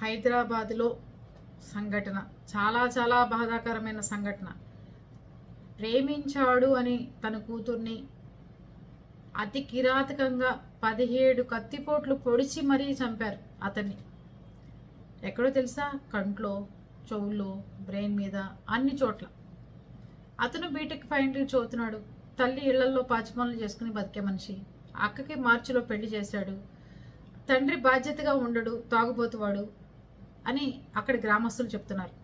హైదరాబాద్లో సంఘటన చాలా చాలా బాధాకరమైన సంఘటన. ప్రేమించాడు అని తన కూతుర్ని అతి కిరాతకంగా 17 కత్తిపోట్లు పొడిచి మరీ చంపారు అతన్ని. ఎక్కడో తెలుసా? కంట్లో, చెవుల్లో, బ్రెయిన్ మీద, అన్ని చోట్ల. అతను బీటెక్ ఫైనల్ ఇయర్ చదువుతున్నాడు. తల్లి ఇళ్లల్లో పాచిపనులు చేసుకుని బతికే మనిషి. అక్కకి మార్చిలో పెళ్లి చేశాడు. తండ్రి బాధ్యతగా ఉండడు, తాగుబోతువాడు అని అక్కడి గ్రామస్తులు చెప్తున్నారు.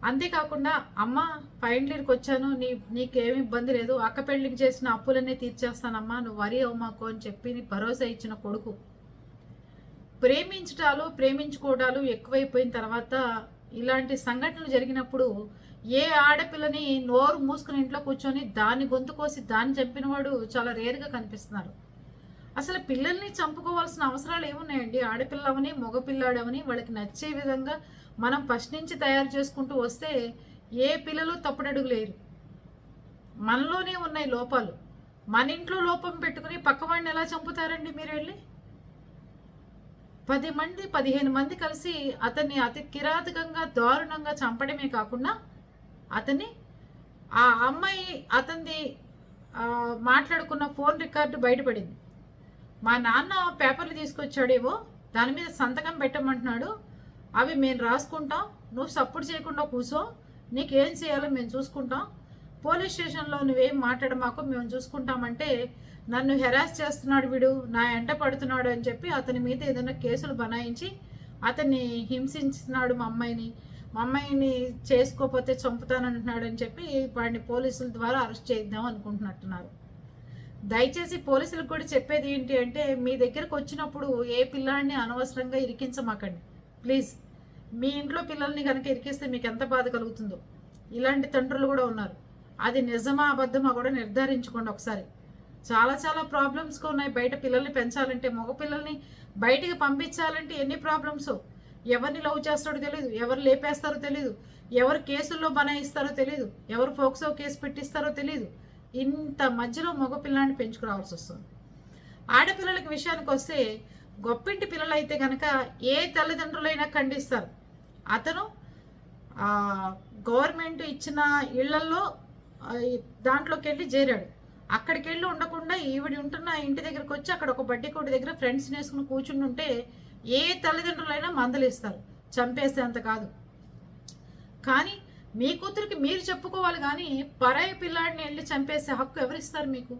అంతేకాకుండా అమ్మ ఫైనల్ ఇయర్కి వచ్చాను, నీకేమి ఇబ్బంది లేదు, అక్క పెళ్లికి చేసిన అప్పులన్నీ తీర్చేస్తానమ్మా, నువ్వు వరి అవ్వమాకు అని చెప్పి భరోసా ఇచ్చిన కొడుకు. ప్రేమించుకోవడాలు ఎక్కువైపోయిన తర్వాత ఇలాంటి సంఘటనలు జరిగినప్పుడు ఏ ఆడపిల్లని నోరు మూసుకుని ఇంట్లో కూర్చొని దాన్ని గొంతు కోసి దాన్ని చంపిన వాడు చాలా రేరుగా కనిపిస్తున్నారు. అసలు పిల్లల్ని చంపుకోవాల్సిన అవసరాలు ఏమున్నాయండి? ఆడపిల్లవని మగపిల్లాడవని వాళ్ళకి నచ్చే విధంగా మనం ఫస్ట్ నుంచి తయారు చేసుకుంటూ వస్తే ఏ పిల్లలు తప్పుడడుగు లేరు. మనలోనే ఉన్నాయి లోపాలు. మన ఇంట్లో లోపం పెట్టుకుని పక్కవాడిని ఎలా చంపుతారండి మీరు వెళ్ళి? 10 మంది 15 మంది కలిసి అతన్ని అతి కిరాతకంగా దారుణంగా చంపడమే కాకుండా అతన్ని ఆ అమ్మాయి అతనిది మాట్లాడుకున్న ఫోన్ రికార్డు బయటపడింది. మా నాన్న పేపర్లు తీసుకొచ్చాడేవో, దాని మీద సంతకం పెట్టమంటున్నాడు, అవి మేము రాసుకుంటాం, నువ్వు సపోర్ట్ చేయకుండా కూర్చో, నీకేం చేయాలో మేము చూసుకుంటాం, పోలీస్ స్టేషన్లో నువ్వేం మాట్లాడమాకు, మేము చూసుకుంటామంటే నన్ను హెరాస్ చేస్తున్నాడు వీడు, నా ఎంట పడుతున్నాడు అని చెప్పి అతని మీద ఏదైనా కేసులు బనాయించి అతన్ని హింసించుతున్నాడు, మా అమ్మాయిని చేసుకోకపోతే చంపుతానంటున్నాడు అని చెప్పి వాడిని పోలీసుల ద్వారా అరెస్ట్ చేద్దాం అనుకుంటున్నట్టున్నారు. దయచేసి పోలీసులకు కూడా చెప్పేది ఏంటి అంటే, మీ దగ్గరకు వచ్చినప్పుడు ఏ పిల్లాడిని అనవసరంగా ఇరికించమాకండి ప్లీజ్. మీ ఇంట్లో పిల్లల్ని కనుక ఇరికిస్తే మీకు ఎంత బాధ కలుగుతుందో. ఇలాంటి తండ్రులు కూడా ఉన్నారు. అది నిజమా అబద్ధమా కూడా నిర్ధారించుకోండి ఒకసారి. చాలా చాలా ప్రాబ్లమ్స్గా ఉన్నాయి బయట. పిల్లల్ని పెంచాలంటే, మగ పిల్లల్ని బయటికి పంపించాలంటే ఎన్ని ప్రాబ్లమ్స్. ఎవరిని లవ్ చేస్తాడో తెలియదు, ఎవరు లేపేస్తారో తెలియదు, ఎవరు కేసుల్లో బనాయిస్తారో తెలియదు, ఎవరు ఫోక్సో కేసు పెట్టిస్తారో తెలియదు. ఇంత మధ్యలో మగపిల్లాన్ని పెంచుకురావాల్సి వస్తుంది. ఆడపిల్లలకి విషయానికి వస్తే, గొప్పింటి పిల్లలు అయితే కనుక ఏ తల్లిదండ్రులైనా ఖండిస్తారు. అతను గవర్నమెంట్ ఇచ్చిన ఇళ్లలో దాంట్లోకి వెళ్ళి చేరాడు. అక్కడికి వెళ్ళి ఉండకుండా ఈవిడి ఉంటున్న ఇంటి దగ్గరకు వచ్చి అక్కడ ఒక బడ్డీ కోటి దగ్గర ఫ్రెండ్స్ వేసుకుని కూర్చుని ఉంటే ఏ తల్లిదండ్రులైనా మందలిస్తారు, చంపేస్తే అంత కాదు. కానీ మీ కూతురికి మీరు చెప్పుకోవాలి, కానీ పరాయి పిల్లాడిని వెళ్ళి చంపేసే హక్కు ఎవరిస్తారు మీకు?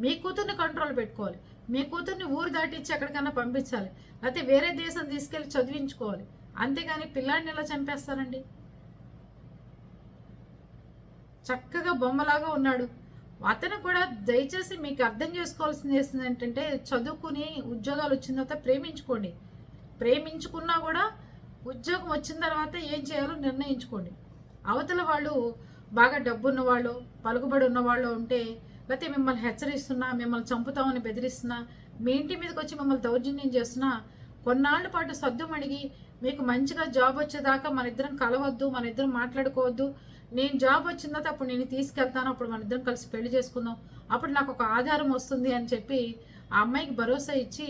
మీ కూతుర్ని కంట్రోల్ పెట్టుకోవాలి. మీ కూతుర్ని ఊరు దాటిచ్చి ఎక్కడికైనా పంపించాలి, లేకపోతే వేరే దేశం తీసుకెళ్ళి చదివించుకోవాలి. అంతేగాని పిల్లాడిని ఎలా చంపేస్తారండి? చక్కగా బొమ్మలాగా ఉన్నాడు అతను కూడా. దయచేసి మీకు అర్థం చేసుకోవాల్సింది ఏంటంటే, చదువుకుని ఉద్యోగాలు వచ్చిన తర్వాత ప్రేమించుకోండి. ప్రేమించుకున్నా కూడా ఉద్యోగం వచ్చిన తర్వాత ఏం చేయాలో నిర్ణయించుకోండి. అవతల వాళ్ళు బాగా డబ్బున్న వాళ్ళు, పలుకుబడి ఉన్నవాళ్ళు ఉంటే, లేకపోతే మిమ్మల్ని హెచ్చరిస్తున్నా, మిమ్మల్ని చంపుతామని బెదిరిస్తున్నా, మీ ఇంటి మీదకి వచ్చి మిమ్మల్ని దౌర్జన్యం చేస్తున్నా, కొన్నాళ్ళ పాటు సర్దుమణిగి మీకు మంచిగా జాబ్ వచ్చేదాకా మన ఇద్దరం కలవద్దు, మన ఇద్దరం మాట్లాడుకోవద్దు, నేను జాబ్ వచ్చిన తర్వాత అప్పుడు నేను తీసుకెళ్తాను, అప్పుడు మన ఇద్దరం కలిసి పెళ్లి చేసుకుందాం, అప్పుడు నాకు ఒక ఆధారం వస్తుంది అని చెప్పి ఆ అమ్మాయికి భరోసా ఇచ్చి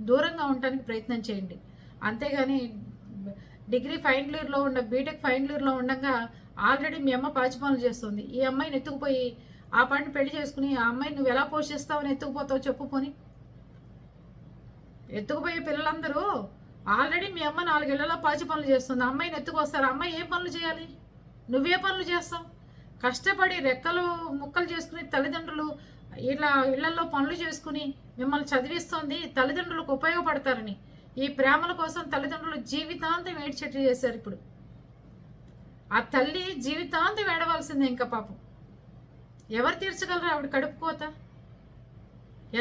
దూరంగా ఉండడానికి ప్రయత్నం చేయండి. అంతేగాని డిగ్రీ ఫైనల్ ఇయర్లో బీటెక్ ఫైనల్ ఇయర్లో ఉండగా ఆల్రెడీ మీ అమ్మ పాచిపనులు చేస్తుంది. ఈ అమ్మాయిని ఎత్తుకుపోయి ఆ పని పెళ్లి చేసుకుని ఆ అమ్మాయిని నువ్వు ఎలా పోషిస్తావని ఎత్తుకుపోతావు చెప్పుకొని. ఎత్తుకుపోయే పిల్లలందరూ ఆల్రెడీ మీ అమ్మ 4 ఏళ్లలో పాచిపనులు చేస్తుంది, అమ్మాయిని ఎత్తుకొస్తారు. అమ్మాయి ఏ పనులు చేయాలి? నువ్వే పనులు చేస్తావు? కష్టపడి రెక్కలు ముక్కలు చేసుకుని తల్లిదండ్రులు ఇలా ఇళ్లలో పనులు చేసుకుని మిమ్మల్ని చదివిస్తోంది తల్లిదండ్రులకు ఉపయోగపడతారని. ఈ ప్రేమల కోసం తల్లిదండ్రులు జీవితాంతం ఏడ్చెట్టు చేశారు. ఇప్పుడు ఆ తల్లి జీవితాంతం ఏడవలసిందే. ఇంకా పాపం ఎవరు తీర్చగలరు ఆవిడ కడుపు కోత?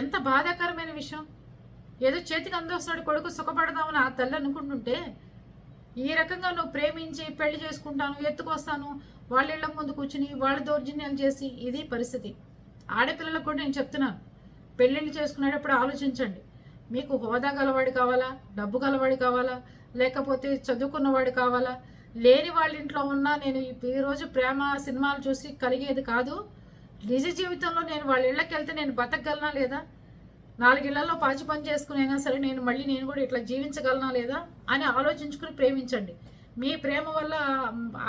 ఎంత బాధాకరమైన విషయం. ఏదో చేతికి అందొస్తాడు కొడుకు, సుఖపడదామని ఆ తల్లి అనుకుంటుంటే, ఈ రకంగా నువ్వు ప్రేమించి పెళ్లి చేసుకుంటాను, ఎత్తుకొస్తాను, వాళ్ళ ఇళ్ల ముందు కూర్చుని వాళ్ళు దౌర్జన్యాలు చేసి, ఇది పరిస్థితి. ఆడపిల్లలకు కూడా నేను చెప్తున్నాను, పెళ్ళిళ్ళు చేసుకునేటప్పుడు ఆలోచించండి. మీకు హోదా గలవాడు కావాలా, డబ్బు గలవాడు కావాలా, లేకపోతే చదువుకున్నవాడు కావాలా? లేని వాళ్ళ ఇంట్లో ఉన్నా నేను ఈరోజు ప్రేమ సినిమాలు చూసి కలిగేది కాదు. నిజ జీవితంలో నేను వాళ్ళ ఇళ్ళకి వెళ్తే నేను బతకగలనా లేదా? 4 ఇళ్లలో పాచి పని చేసుకునైనా సరే నేను కూడా ఇట్లా జీవించగలనా లేదా అని ఆలోచించుకుని ప్రేమించండి. మీ ప్రేమ వల్ల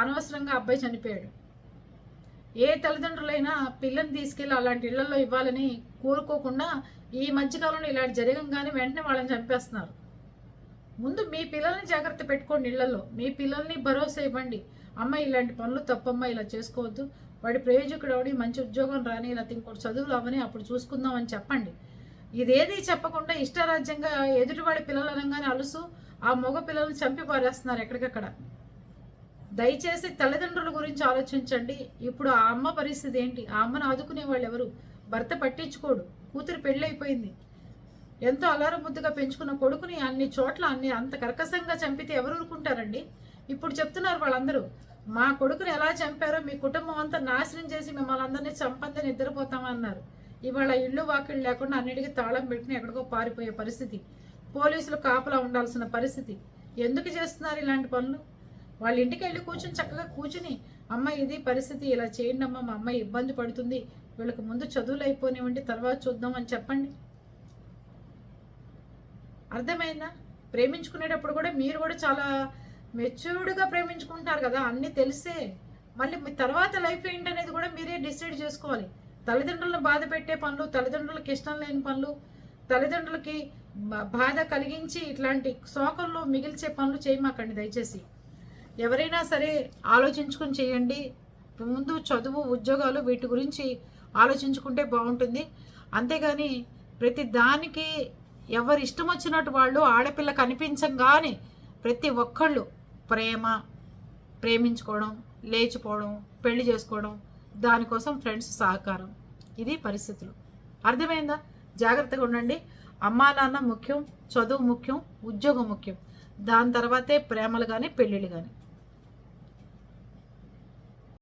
అనవసరంగా అబ్బాయి చనిపోయాడు. ఏ తల్లిదండ్రులైనా పిల్లని తీసుకెళ్ళి అలాంటి ఇళ్లలో ఇవ్వాలని కోరుకోకుండా ఈ మధ్యకాలంలో ఇలాంటి జరగంగానే వెంటనే వాళ్ళని చంపేస్తున్నారు. ముందు మీ పిల్లల్ని జాగ్రత్త పెట్టుకోండి. ఇళ్లలో మీ పిల్లల్ని భరోసా ఇవ్వండి. అమ్మ ఇలాంటి పనులు తప్పమ్మ, ఇలా చేసుకోవద్దు, వాడి ప్రయోజకుడు అవని, మంచి ఉద్యోగం రాని, లేకపోతే ఇంకోటి చదువులు అవని, అప్పుడు చూసుకుందాం అని చెప్పండి. ఇదేది చెప్పకుండా ఇష్టారాజ్యంగా ఎదుటివాడి పిల్లలు అనగానే అలుసు ఆ మగ పిల్లల్ని చంపి పారేస్తున్నారు ఎక్కడికక్కడ. దయచేసి తల్లిదండ్రుల గురించి ఆలోచించండి. ఇప్పుడు ఆ అమ్మ పరిస్థితి ఏంటి? ఆ అమ్మను ఆదుకునే వాళ్ళు ఎవరు? భర్త పట్టించుకోడు, కూతురు పెళ్ళైపోయింది, ఎంతో అలారం ముద్దుగా పెంచుకున్న కొడుకుని అన్ని చోట్ల అంత కర్కశంగా చంపితే ఎవరు ఊరుకుంటారండి? ఇప్పుడు చెప్తున్నారు వాళ్ళందరూ, మా కొడుకుని ఎలా చంపారో మీ కుటుంబం అంతా నాశనం చేసి మిమ్మల్ని అందరినీ చంపందే నిద్రపోతామన్నారు. ఇవాళ ఇళ్ళు వాకిళ్ళు లేకుండా అన్నిటికీ తాళం పెట్టుకుని ఎక్కడికో పారిపోయే పరిస్థితి, పోలీసులు కాపలా ఉండాల్సిన పరిస్థితి. ఎందుకు చేస్తున్నారు ఇలాంటి పనులు? వాళ్ళ ఇంటికి వెళ్ళి కూర్చుని చక్కగా కూర్చుని, అమ్మ ఇది పరిస్థితి, ఇలా చేయండి అమ్మ, మా అమ్మాయి ఇబ్బంది పడుతుంది, వీళ్ళకి ముందు చదువులు అయిపోనివ్వండి, తర్వాత చూద్దాం అని చెప్పండి. అర్థమైందా? ప్రేమించుకునేటప్పుడు కూడా మీరు కూడా చాలా మెచ్యూర్డ్గా ప్రేమించుకుంటారు కదా, అన్నీ తెలిసే. మళ్ళీ మీ తర్వాత లైఫ్ ఏంటనేది కూడా మీరే డిసైడ్ చేసుకోవాలి. తల్లిదండ్రులను బాధ పెట్టే పనులు, తల్లిదండ్రులకి ఇష్టం లేని పనులు, తల్లిదండ్రులకి బాధ కలిగించి ఇట్లాంటి శోకంలో మిగిల్చే పనులు చేయమాకండి దయచేసి. ఎవరైనా సరే ఆలోచించుకొని చేయండి. ముందు చదువు, ఉద్యోగాలు, వీటి గురించి ఆలోచించుకుంటే బాగుంటుంది. అంతేగాని ప్రతి దానికి ఎవరు ఇష్టం వచ్చినట్టు వాళ్ళు, ఆడపిల్ల కనిపించంగానే ప్రతి ఒక్కళ్ళు ప్రేమించుకోవడం, లేచిపోవడం, పెళ్లి చేసుకోవడం, దానికోసం ఫ్రెండ్స్ సహకారం, ఇది పరిస్థితులు. అర్థమైందా? జాగ్రత్తగా ఉండండి. అమ్మా నాన్న ముఖ్యం, చదువు ముఖ్యం, ఉద్యోగం ముఖ్యం, దాని తర్వాతే ప్రేమలు కానీ పెళ్ళిళ్ళు కానీ.